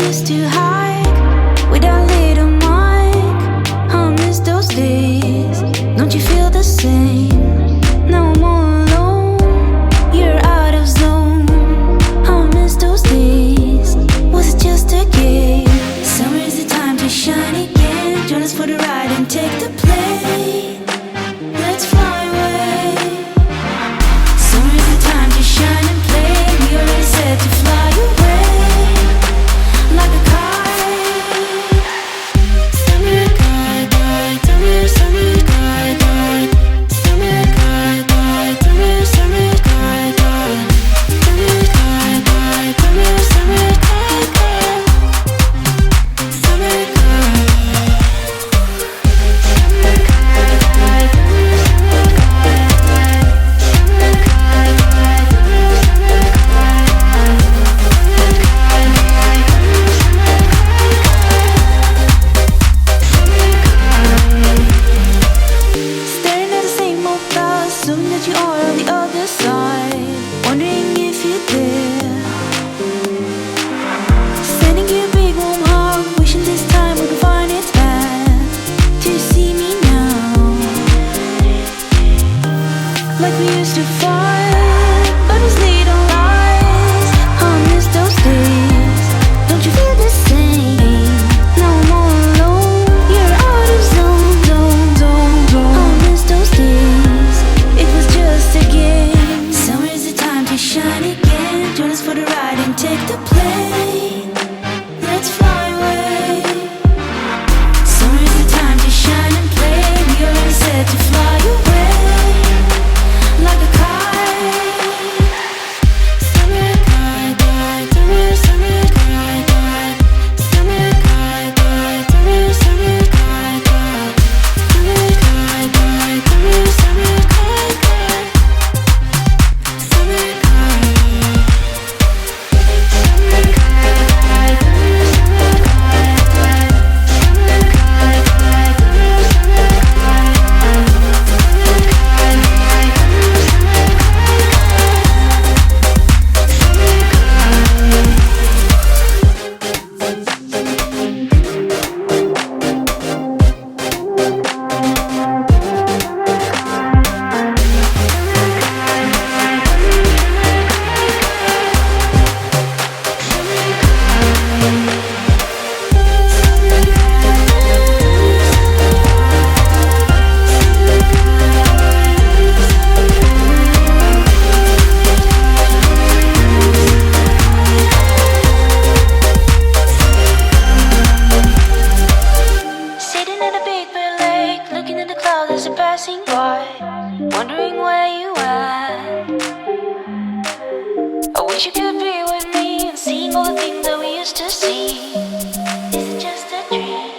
used to hike with our little mic. I miss those days. Don't you feel the same? Now I'm all alone. You're out of zone. I miss those days. Was it just a game? Summer is the time to shine again. Join us for the ride and take the plane. Let's fly away. Summer is the time to shine and play. We already set to fly away like a kite. Summer kite, kite, summer, summer kite, kite. Summer kite, kite, summer, summer kite, kite. Summer kite, kite, summer, summer kite, kite. Summer kite. Staring at the same old clouds, assuming that you are on the other side, wondering if you're there. Sending you a big warm hug, wishing this time we could find its path to see me now, like we used to fight, but it's little lies. I miss those days. Don't you feel the same? Now I'm all alone. You're out of zone, zone, zone, zone. I miss those days. It was just a game. Summer is the time to shine again. Join us for the ride and take the plane. Let's fly away. Summer is the time to shine and play. We already set to fly away like a kite. Summer kite, kite, summer, summer kite, kite. Summer kite, kite, summer, summer kite, kite. Summer kite, kite, summer, summer kite, kite. Summer kite. Summer kite, kite, summer, summer kite, kite. Summer kite, kite, Sitting at a big blue lake, looking at the clouds as they're passing by, wondering where you are. I wish you could be with me and seeing all the things that we used to see. Is it just a dream?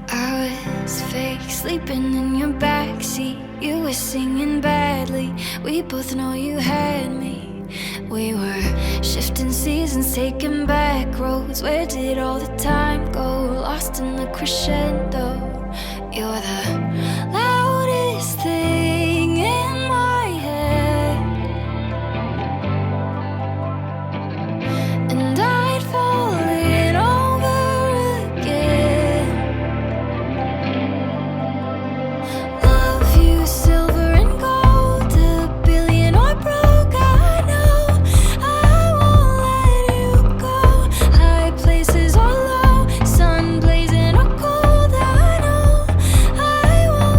I was fake sleeping in your backseat. You were singing badly. We both know you had me. We were shifting seasons, taking back roads. Where did all the time go? Lost in the crescendo. You're the loudest thing in my head, and I'd fall in over again. Love you, silver and gold, a billion or broke. I know I won't let you go. High places or low, sun blazing or cold. I know I won't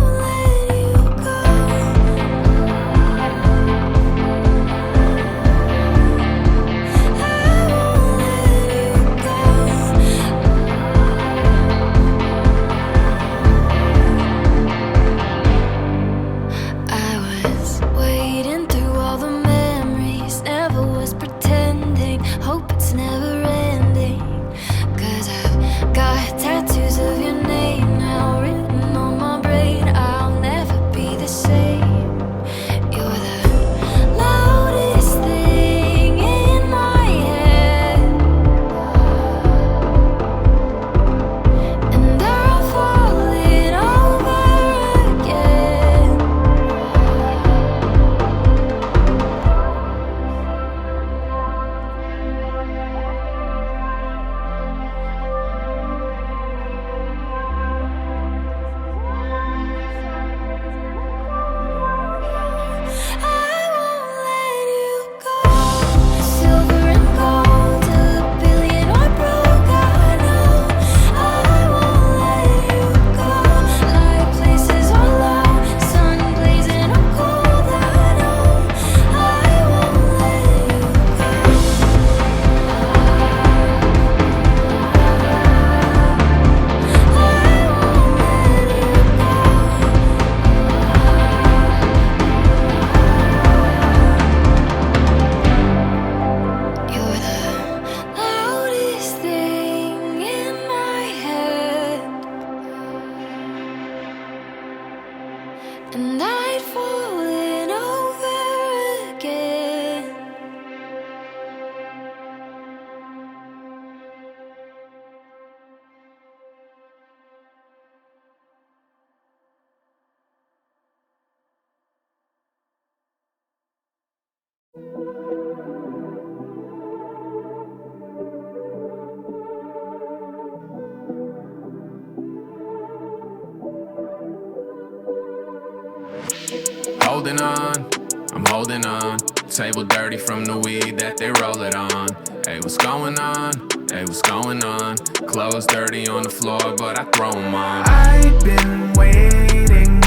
Holding on, I'm holding on. Table dirty from the weed that they roll it on. Hey, what's going on? Hey, what's going on? Clothes dirty on the floor, but I throw them on. I've been waiting.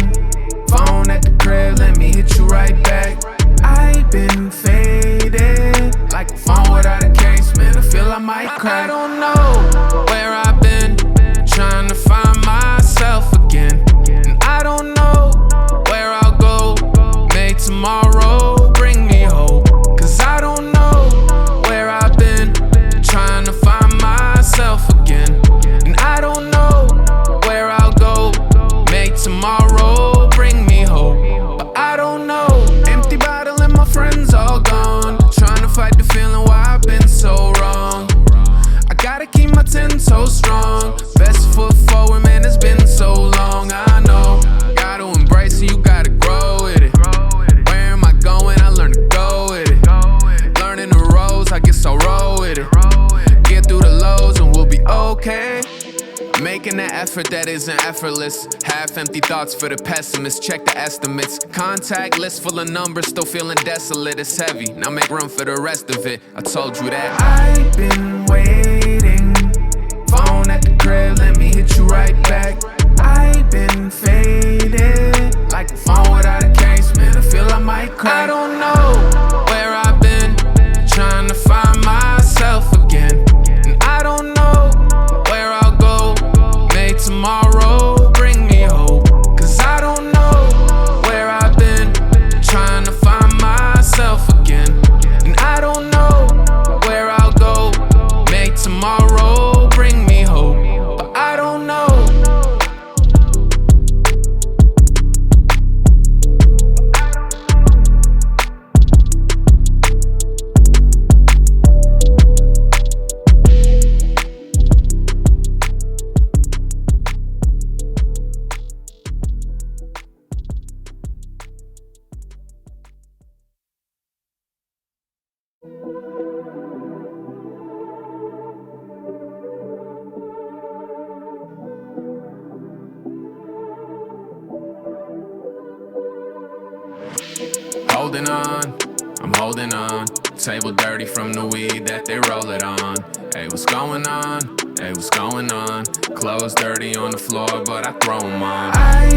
Phone at the crib, let me hit you right back. I've been faded, like a phone without a case, man, I feel I might crack. I don't know where I've been, trying to find myself again. And I don't know where I'll go, may tomorrow bring me hope. Cause I don't know where I've been, trying to find myself again. And I don't know where I'll go, may tomorrow bring me hope. But I don't know, empty bottle and my friends all gone, trying to fight the feeling why I've been so wrong. I gotta keep my 10 toes strong, best foot forward, man, it's been so long. I know, gotta embrace it, you gotta grow with it. Where am I going? I learn to go with it. Learning the roads, I guess I'll roll with it. Get through the lows and we'll be okay. Making the effort that isn't effortless. Half empty thoughts for the pessimists. Check the estimates. Contact list full of numbers, still feeling desolate. It's heavy, now make room for the rest of it. I told you that. I've been waiting. Phone at the crib, let me hit you right back. I've been faded, like a phone without a case, man, I feel I might crack. I don't know where I've been, trying to find myself again. And I don't know where I'll go, may tomorrow bring me hope. Cause I don't know where I've been, trying to find myself again. And I don't know where I'll go, may tomorrow bring me hope. But I don't know. Holding on, I'm holding on. Table dirty from the weed that they roll it on. Hey, what's going on? Hey, what's going on? Clothes dirty on the floor, but I throw them on. I've